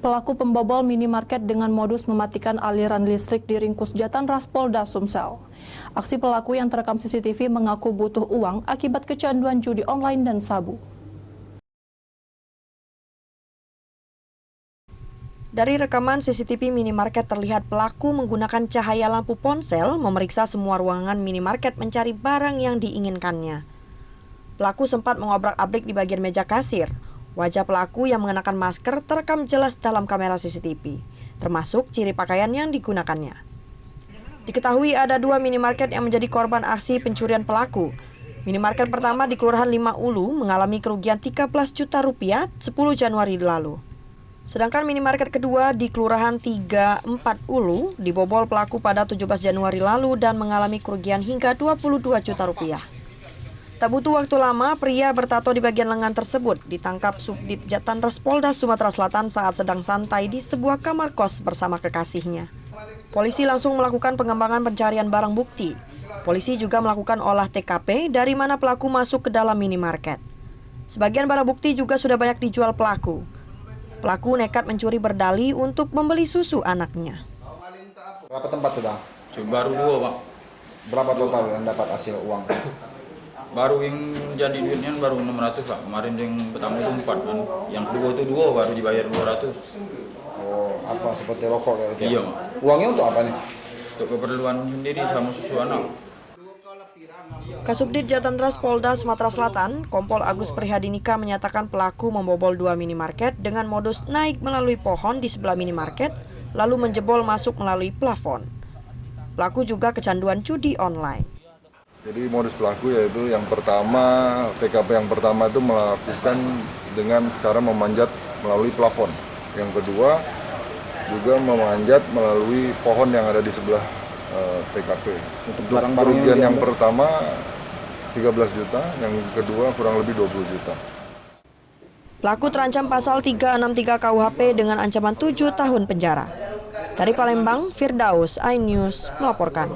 Pelaku pembobol minimarket dengan modus mematikan aliran listrik diringkus Jatanras Polda Sumsel. Aksi pelaku yang terekam CCTV mengaku butuh uang akibat kecanduan judi online dan sabu. Dari rekaman CCTV minimarket terlihat pelaku menggunakan cahaya lampu ponsel memeriksa semua ruangan minimarket mencari barang yang diinginkannya. Pelaku sempat mengobrak-abrik di bagian meja kasir. Wajah pelaku yang mengenakan masker terekam jelas dalam kamera CCTV, termasuk ciri pakaian yang digunakannya. Diketahui ada 2 minimarket yang menjadi korban aksi pencurian pelaku. Minimarket pertama di Kelurahan 5 Ulu mengalami kerugian 13 juta rupiah 10 Januari lalu. Sedangkan minimarket kedua di Kelurahan 34 Ulu dibobol pelaku pada 17 Januari lalu dan mengalami kerugian hingga 22 juta rupiah. Tak butuh waktu lama, pria bertato di bagian lengan tersebut ditangkap Subdit Jatanras Polda Sumatera Selatan saat sedang santai di sebuah kamar kos bersama kekasihnya. Polisi langsung melakukan pengembangan pencarian barang bukti. Polisi juga melakukan olah TKP dari mana pelaku masuk ke dalam minimarket. Sebagian barang bukti juga sudah banyak dijual pelaku. Pelaku nekat mencuri berdalih untuk membeli susu anaknya. Berapa tempat tuh, Bang? Baru 2, Pak. Berapa total yang dapat hasil uang? Baru yang jadi duitnya baru 600, Pak. Kemarin yang pertama itu 4 kan. Yang kedua itu 2 baru dibayar 200. Oh, apa seperti rokok kayak gitu? Iya, Pak. Uangnya untuk apa nih? Untuk keperluan sendiri sama susu anak. Kasubdit Jatanras Polda Sumatera Selatan, Kompol Agus Prihadinika menyatakan pelaku membobol 2 minimarket dengan modus naik melalui pohon di sebelah minimarket, lalu menjebol masuk melalui plafon. Pelaku juga kecanduan judi online. Jadi modus pelaku yaitu yang pertama, TKP yang pertama itu melakukan dengan cara memanjat melalui plafon. Yang kedua juga memanjat melalui pohon yang ada di sebelah TKP. Untuk kerugian yang pertama 13 juta, yang kedua kurang lebih 20 juta. Pelaku terancam pasal 363 KUHP dengan ancaman 7 tahun penjara. Dari Palembang, Firdaus, iNews melaporkan.